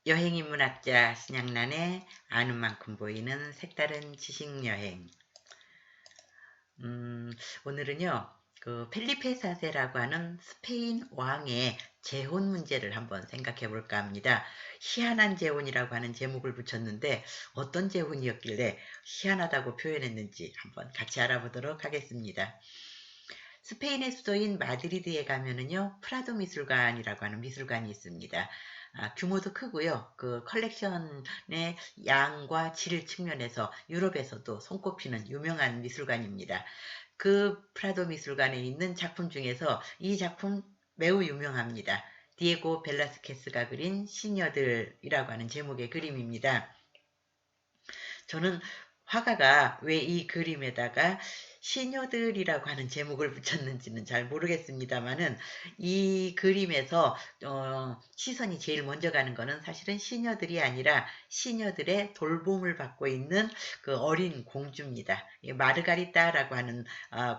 여행인문학자 신양란의 아는 만큼 보이는 색다른 지식여행. 오늘은요, 그 펠리페 사세라고 하는 스페인 왕의 재혼 문제를 한번 생각해 볼까 합니다. 희한한 재혼이라고 하는 제목을 붙였는데 어떤 재혼이었길래 희한하다고 표현했는지 한번 같이 알아보도록 하겠습니다. 스페인의 수도인 마드리드에 가면은요, 프라도 미술관이라고 하는 미술관이 있습니다. 규모도 크고요. 그 컬렉션의 양과 질 측면에서 유럽에서도 손꼽히는 유명한 미술관입니다. 그 프라도 미술관에 있는 작품 중에서 이 작품 매우 유명합니다. 디에고 벨라스케스가 그린 시녀들이라고 하는 제목의 그림입니다. 저는 화가가 왜 이 그림에다가 시녀들이라고 하는 제목을 붙였는지는 잘 모르겠습니다만은 이 그림에서 시선이 제일 먼저 가는 거는 사실은 시녀들이 아니라 시녀들의 돌봄을 받고 있는 그 어린 공주입니다. 마르가리따라고 하는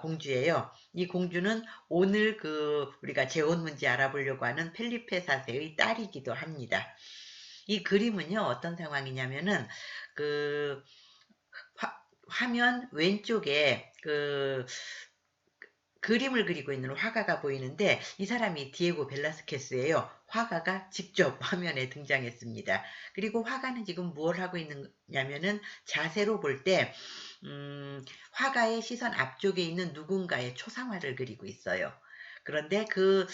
공주예요. 이 공주는 오늘 그 우리가 재혼 문제 알아보려고 하는 펠리페 사세의 딸이기도 합니다. 이 그림은요, 어떤 상황이냐면은, 그, 화면 왼쪽에 그림을 그리고 있는 화가가 보이는데, 이 사람이 디에고 벨라스케스예요. 화가가 직접 화면에 등장했습니다. 그리고 화가는 지금 뭘 하고 있느냐면은, 자세로 볼 때, 화가의 시선 앞쪽에 있는 누군가의 초상화를 그리고 있어요. 그런데 그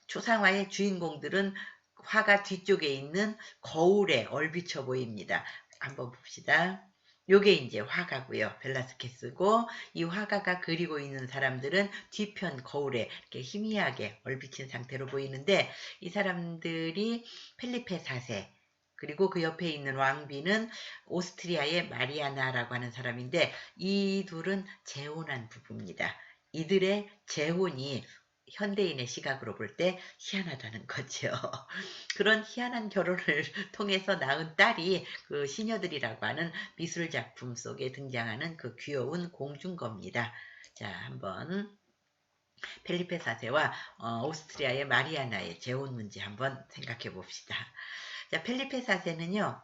초상화의 주인공들은 화가 뒤쪽에 있는 거울에 얼비쳐 보입니다. 한번 봅시다. 요게 이제 화가고요. 벨라스케스고 이 화가가 그리고 있는 사람들은 뒤편 거울에 이렇게 희미하게 얼비친 상태로 보이는데 이 사람들이 펠리페 4세 그리고 그 옆에 있는 왕비는 오스트리아의 마리아나라고 하는 사람인데 이 둘은 재혼한 부부입니다. 이들의 재혼이 현대인의 시각으로 볼 때 희한하다는 거죠. 그런 희한한 결혼을 통해서 낳은 딸이 그 시녀들이라고 하는 미술 작품 속에 등장하는 그 귀여운 공주인 겁니다. 자, 한번 펠리페 4세와 오스트리아의 마리아나의 재혼 문제 한번 생각해 봅시다. 자, 펠리페 4세는요,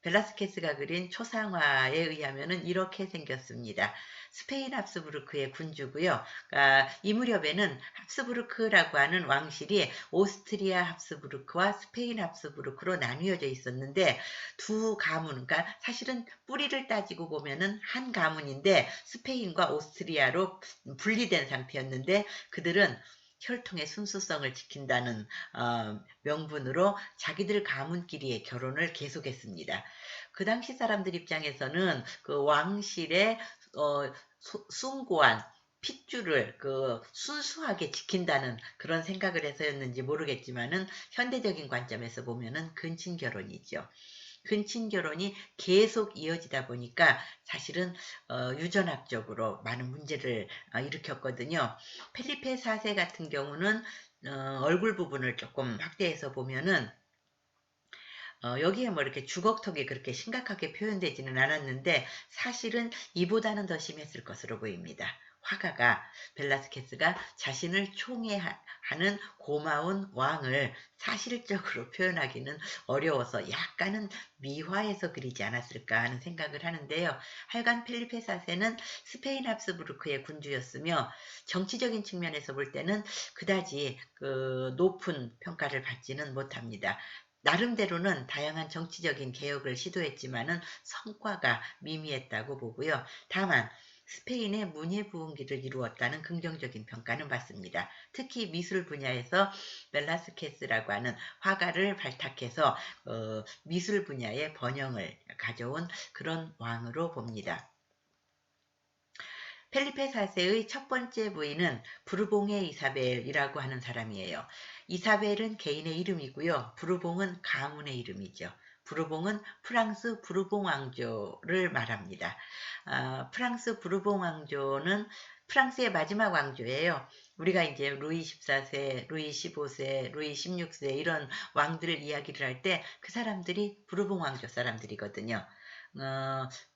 벨라스케스가 그린 초상화에 의하면은 이렇게 생겼습니다. 스페인 합스부르크의 군주고요. 그러니까 이 무렵에는 합스부르크라고 하는 왕실이 오스트리아 합스부르크와 스페인 합스부르크로 나뉘어져 있었는데 두 가문, 그러니까 사실은 뿌리를 따지고 보면은 한 가문인데 스페인과 오스트리아로 분리된 상태였는데 그들은 혈통의 순수성을 지킨다는 명분으로 자기들 가문끼리의 결혼을 계속했습니다. 그 당시 사람들 입장에서는 그 왕실의 숭고한 핏줄을 순수하게 지킨다는 그런 생각을 해서였는지 모르겠지만은 현대적인 관점에서 보면은 근친 결혼이죠. 근친 결혼이 계속 이어지다 보니까 사실은 유전학적으로 많은 문제를 일으켰거든요. 펠리페 4세 같은 경우는 얼굴 부분을 조금 확대해서 보면은 여기에 뭐 이렇게 주걱턱이 그렇게 심각하게 표현되지는 않았는데 사실은 이보다는 더 심했을 것으로 보입니다. 화가가 벨라스케스가 자신을 총애하는 고마운 왕을 사실적으로 표현하기는 어려워서 약간은 미화해서 그리지 않았을까 하는 생각을 하는데요. 하여간 펠리페 4세는 스페인 합스부르크의 군주였으며 정치적인 측면에서 볼 때는 그다지 높은 평가를 받지는 못합니다. 나름대로는 다양한 정치적인 개혁을 시도했지만은 성과가 미미했다고 보고요. 다만 스페인의 문예부흥기를 이루었다는 긍정적인 평가는 받습니다. 특히 미술 분야에서 벨라스케스라고 하는 화가를 발탁해서 미술 분야의 번영을 가져온 그런 왕으로 봅니다. 펠리페 4세의 첫 번째 부인은 부르봉의 이사벨이라고 하는 사람이에요. 이사벨은 개인의 이름이고요. 부르봉은 가문의 이름이죠. 부르봉은 프랑스 부르봉 왕조를 말합니다. 프랑스 부르봉 왕조는 프랑스의 마지막 왕조예요. 우리가 이제 루이 14세, 루이 15세, 루이 16세 이런 왕들을 이야기를 할 때 그 사람들이 부르봉 왕조 사람들이거든요.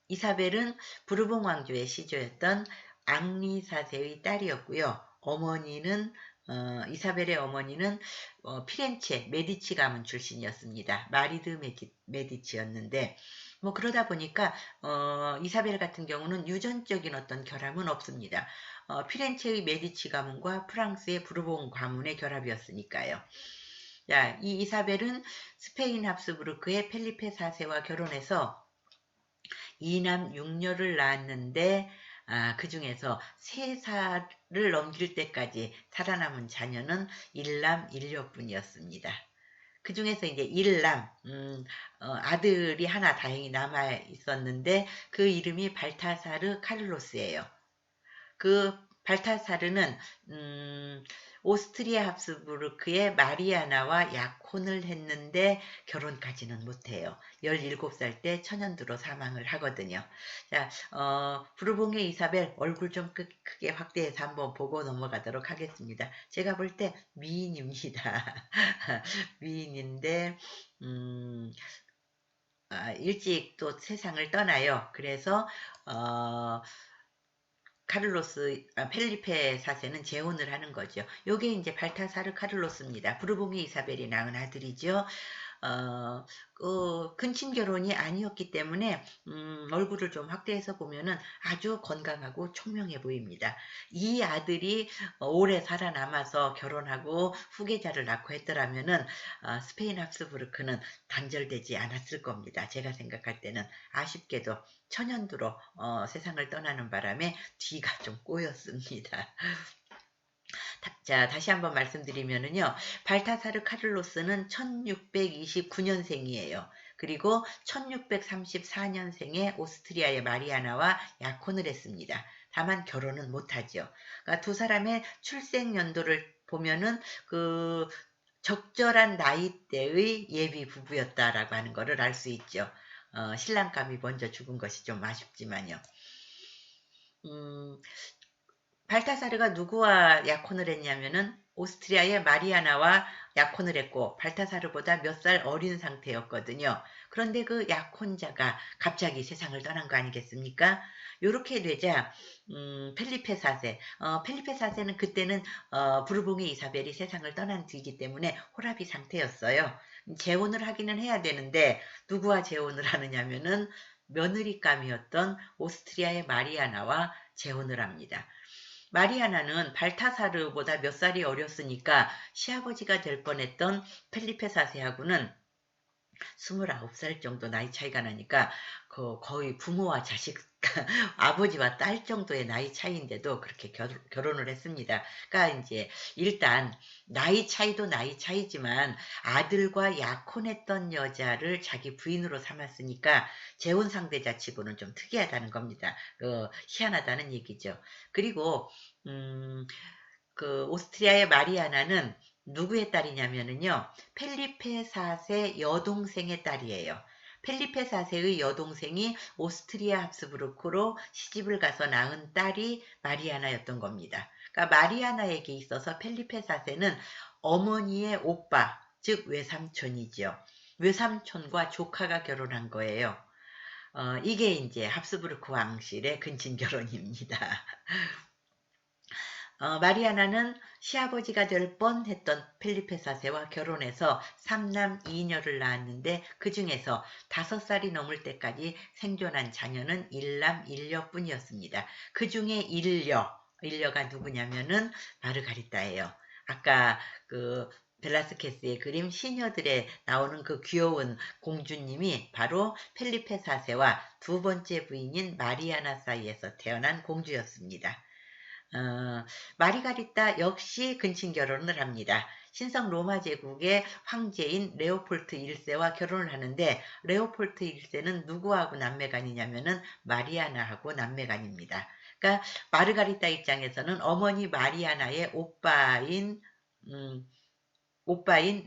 이사벨은 부르봉 왕조의 시조였던 앙리 4세의 딸이었고요. 어머니는 이사벨의 어머니는 피렌체 메디치 가문 출신이었습니다. 마리드 메디치였는데 뭐 그러다 보니까 이사벨 같은 경우는 유전적인 어떤 결함은 없습니다. 피렌체의 메디치 가문과 프랑스의 부르봉 가문의 결합이었으니까요. 자, 이 이사벨은 스페인 합스부르크의 펠리페 4세와 결혼해서 2남 6녀를 낳았는데 그 중에서 3살을 넘길 때까지 살아남은 자녀는 1남 1녀뿐이었습니다. 그 중에서 이제 1남, 아들이 하나 다행히 남아 있었는데 그 이름이 발타사르 카를로스예요. 그 발타사르는 오스트리아 합스부르크의 마리아나와 약혼을 했는데 결혼까지는 못해요. 17살 때 천연두로 사망을 하거든요. 자, 부르봉의 이사벨 얼굴 좀 크게 확대해서 한번 보고 넘어가도록 하겠습니다. 제가 볼 때 미인입니다. 미인인데 일찍 또 세상을 떠나요. 그래서 펠리페 4세는 재혼을 하는 거죠. 요게 이제 발타사르 카를로스입니다. 부르봉의 이사벨이 낳은 아들이죠. 근친 결혼이 아니었기 때문에 얼굴을 좀 확대해서 보면은 아주 건강하고 총명해 보입니다. 이 아들이 오래 살아남아서 결혼하고 후계자를 낳고 했더라면은 스페인 합스부르크는 단절되지 않았을 겁니다. 제가 생각할 때는 아쉽게도 천연두로 세상을 떠나는 바람에 뒤가 좀 꼬였습니다. 자, 다시 한번 말씀드리면은요. 발타사르 카를로스는 1629년생이에요. 그리고 1634년생에 오스트리아의 마리아나와 약혼을 했습니다. 다만 결혼은 못하죠. 그러니까 두 사람의 출생 연도를 보면은 그 적절한 나이대의 예비 부부였다라고 하는 것을 알 수 있죠. 신랑감이 먼저 죽은 것이 좀 아쉽지만요. 발타사르가 누구와 약혼을 했냐면은 오스트리아의 마리아나와 약혼을 했고 발타사르보다 몇 살 어린 상태였거든요. 그런데 그 약혼자가 갑자기 세상을 떠난 거 아니겠습니까? 요렇게 되자 펠리페 4세 펠리페 4세는 그때는 부르봉의 이사벨이 세상을 떠난 뒤이기 때문에 호라비 상태였어요. 재혼을 하기는 해야 되는데 누구와 재혼을 하느냐면은 며느리감이었던 오스트리아의 마리아나와 재혼을 합니다. 마리아나는 발타사르보다 몇 살이 어렸으니까 시아버지가 될 뻔했던 펠리페 4세하고는 29살 정도 나이 차이가 나니까 거의 부모와 자식, 아버지와 딸 정도의 나이 차이인데도 그렇게 결혼을 했습니다. 그러니까 이제 일단 나이 차이도 나이 차이지만 아들과 약혼했던 여자를 자기 부인으로 삼았으니까 재혼 상대자 치고는 좀 특이하다는 겁니다. 희한하다는 얘기죠. 그리고 그 오스트리아의 마리아나는 누구의 딸이냐면요. 펠리페 4세 여동생의 딸이에요. 펠리페 4세의 여동생이 오스트리아 합스부르크로 시집을 가서 낳은 딸이 마리아나였던 겁니다. 그러니까 마리아나에게 있어서 펠리페 4세는 어머니의 오빠, 즉 외삼촌이죠. 외삼촌과 조카가 결혼한 거예요. 이게 이제 합스부르크 왕실의 근친 결혼입니다. 마리아나는 시아버지가 될 뻔했던 펠리페 4세와 결혼해서 3남 2녀를 낳았는데 그 중에서 5살이 넘을 때까지 생존한 자녀는 1남 1녀뿐이었습니다. 그 중에 1녀가 누구냐면은 마르가리타예요. 아까 그 벨라스케스의 그림 시녀들에 나오는 그 귀여운 공주님이 바로 펠리페 4세와 두 번째 부인인 마리아나 사이에서 태어난 공주였습니다. 마리가리타 역시 근친 결혼을 합니다. 신성 로마 제국의 황제인 레오폴트 1세와 결혼을 하는데 레오폴트 1세는 누구하고 남매간이냐면은 마리아나하고 남매간입니다. 그러니까 마르가리타 입장에서는 어머니 마리아나의 오빠인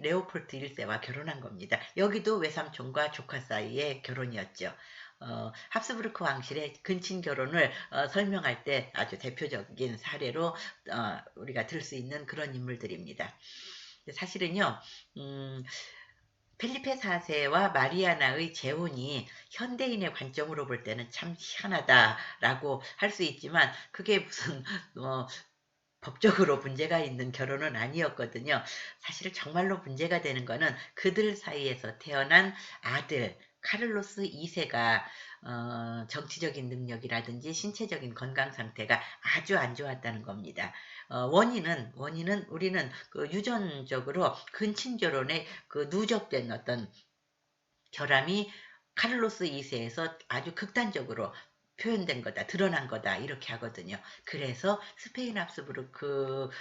레오폴트 1세와 결혼한 겁니다. 여기도 외삼촌과 조카 사이의 결혼이었죠. 합스부르크 왕실의 근친 결혼을 설명할 때 아주 대표적인 사례로 우리가 들 수 있는 그런 인물들입니다. 사실은요. 펠리페 4세와 마리아나의 재혼이 현대인의 관점으로 볼 때는 참 희한하다라고 할 수 있지만 그게 무슨 법적으로 문제가 있는 결혼은 아니었거든요. 사실 정말로 문제가 되는 거는 그들 사이에서 태어난 아들 카를로스 2세가 정치적인 능력이라든지 신체적인 건강 상태가 아주 안 좋았다는 겁니다. 원인은 우리는 그 유전적으로 근친결혼에 그 누적된 어떤 결함이 카를로스 2세에서 아주 극단적으로 표현된 거다, 드러난 거다, 이렇게 하거든요. 그래서 스페인 합스부르크는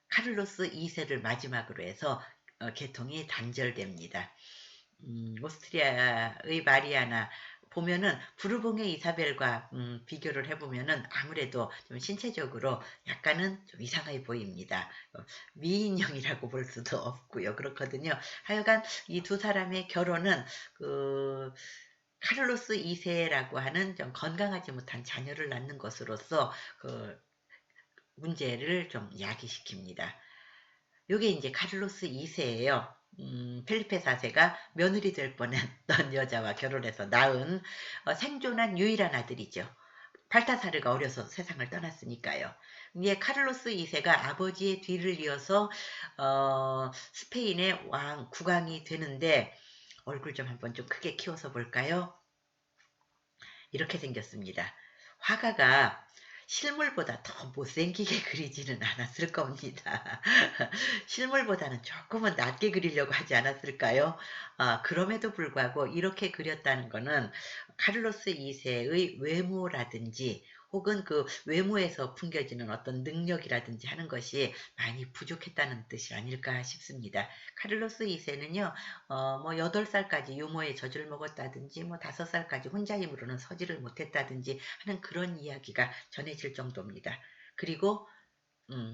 카를로스 2세를 마지막으로 해서 계통이 단절됩니다. 오스트리아의 마리아나 보면은 부르봉의 이사벨과 비교를 해보면은 아무래도 좀 신체적으로 약간은 좀 이상해 보입니다. 미인형이라고 볼 수도 없고요. 그렇거든요. 하여간 이 두 사람의 결혼은 그 카를로스 2세라고 하는 좀 건강하지 못한 자녀를 낳는 것으로서 그 문제를 좀 야기시킵니다. 요게 이제 카를로스 2세예요. 펠리페 4세가 며느리 될 뻔했던 여자와 결혼해서 낳은 생존한 유일한 아들이죠. 발타사르가 어려서 세상을 떠났으니까요. 이제 카를로스 2세가 아버지의 뒤를 이어서 스페인의 국왕이 되는데 얼굴 좀 한번 좀 크게 키워서 볼까요? 이렇게 생겼습니다. 화가가 실물보다 더 못생기게 그리지는 않았을 겁니다. 실물보다는 조금은 낮게 그리려고 하지 않았을까요? 그럼에도 불구하고 이렇게 그렸다는 것은 카를로스 2세의 외모라든지 혹은 그 외모에서 풍겨지는 어떤 능력이라든지 하는 것이 많이 부족했다는 뜻이 아닐까 싶습니다. 카를로스 2세는요, 뭐 8살까지 유모의 젖을 먹었다든지 뭐 5살까지 혼자 힘으로는 서지를 못했다든지 하는 그런 이야기가 전해질 정도입니다. 그리고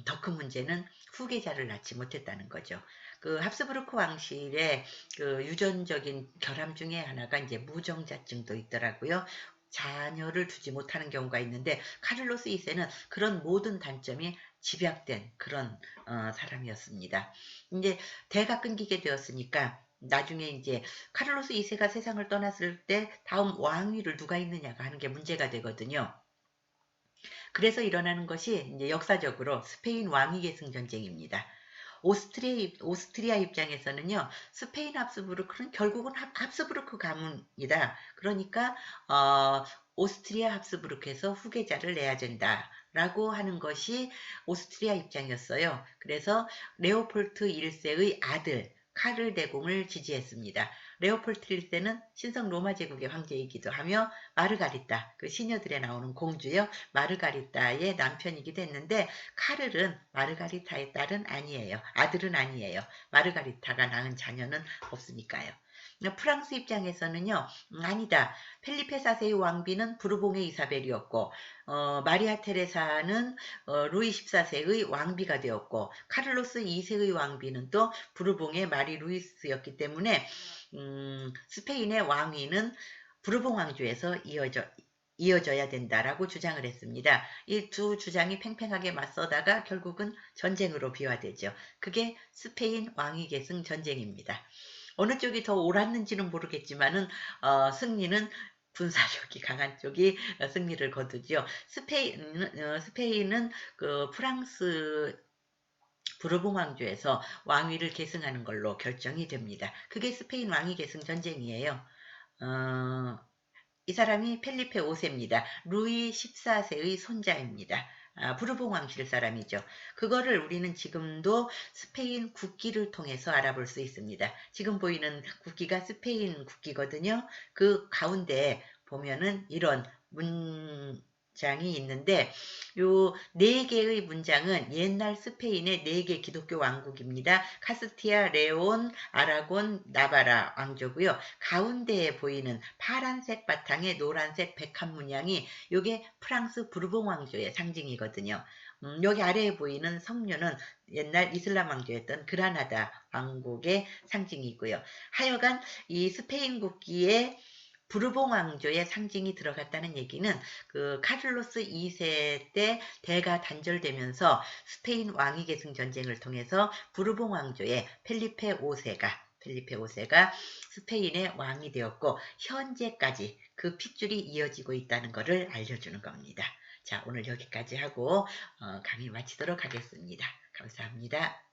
더 큰 문제는 후계자를 낳지 못했다는 거죠. 그 합스부르크 왕실의 그 유전적인 결함 중에 하나가 이제 무정자증도 있더라고요. 자녀를 두지 못하는 경우가 있는데 카를로스 2세는 그런 모든 단점이 집약된 그런 사람이었습니다. 이제 대가 끊기게 되었으니까 나중에 이제 카를로스 2세가 세상을 떠났을 때 다음 왕위를 누가 있느냐가 하는 게 문제가 되거든요. 그래서 일어나는 것이 이제 역사적으로 스페인 왕위 계승 전쟁입니다. 오스트리아 입장에서는요, 스페인 합스부르크는 결국은 합스부르크 가문이다. 그러니까, 오스트리아 합스부르크에서 후계자를 내야 된다. 라고 하는 것이 오스트리아 입장이었어요. 그래서 레오폴트 1세의 아들, 카를 대공을 지지했습니다. 레오폴트 1세는 신성 로마 제국의 황제이기도 하며 마르가리타, 그 시녀들에 나오는 공주요. 마르가리타의 남편이기도 했는데 카를은 마르가리타의 딸은 아니에요. 아들은 아니에요. 마르가리타가 낳은 자녀는 없으니까요. 프랑스 입장에서는요. 아니다. 펠리페 4세의 왕비는 부르봉의 이사벨이었고 마리아 테레사는 루이 14세의 왕비가 되었고 카를로스 2세의 왕비는 또 부르봉의 마리 루이스였기 때문에 스페인의 왕위는 부르봉 왕조에서 이어져야 된다라고 주장을 했습니다. 이 두 주장이 팽팽하게 맞서다가 결국은 전쟁으로 비화되죠. 그게 스페인 왕위 계승 전쟁입니다. 어느 쪽이 더 옳았는지는 모르겠지만은 승리는 군사력이 강한 쪽이 승리를 거두죠. 스페인은 그 프랑스 부르봉 왕조에서 왕위를 계승하는 걸로 결정이 됩니다. 그게 스페인 왕위 계승 전쟁이에요. 이 사람이 펠리페 5세입니다. 루이 14세의 손자입니다. 부르봉 왕실 사람이죠. 그거를 우리는 지금도 스페인 국기를 통해서 알아볼 수 있습니다. 지금 보이는 국기가 스페인 국기거든요. 그 가운데 보면은 이런 문장이 있는데 요 4개의 문장은 옛날 스페인의 4개 기독교 왕국입니다. 카스티아, 레온, 아라곤, 나바라 왕조고요. 가운데에 보이는 파란색 바탕에 노란색 백합 문양이 요게 프랑스 부르봉 왕조의 상징이거든요. 여기 아래에 보이는 성류는 옛날 이슬람 왕조였던 그라나다 왕국의 상징이고요. 하여간 이 스페인 국기에 부르봉 왕조의 상징이 들어갔다는 얘기는 그 카를로스 2세 때 대가 단절되면서 스페인 왕위 계승 전쟁을 통해서 부르봉 왕조의 펠리페 5세가 스페인의 왕이 되었고 현재까지 그 핏줄이 이어지고 있다는 것을 알려주는 겁니다. 자, 오늘 여기까지 하고 강의 마치도록 하겠습니다. 감사합니다.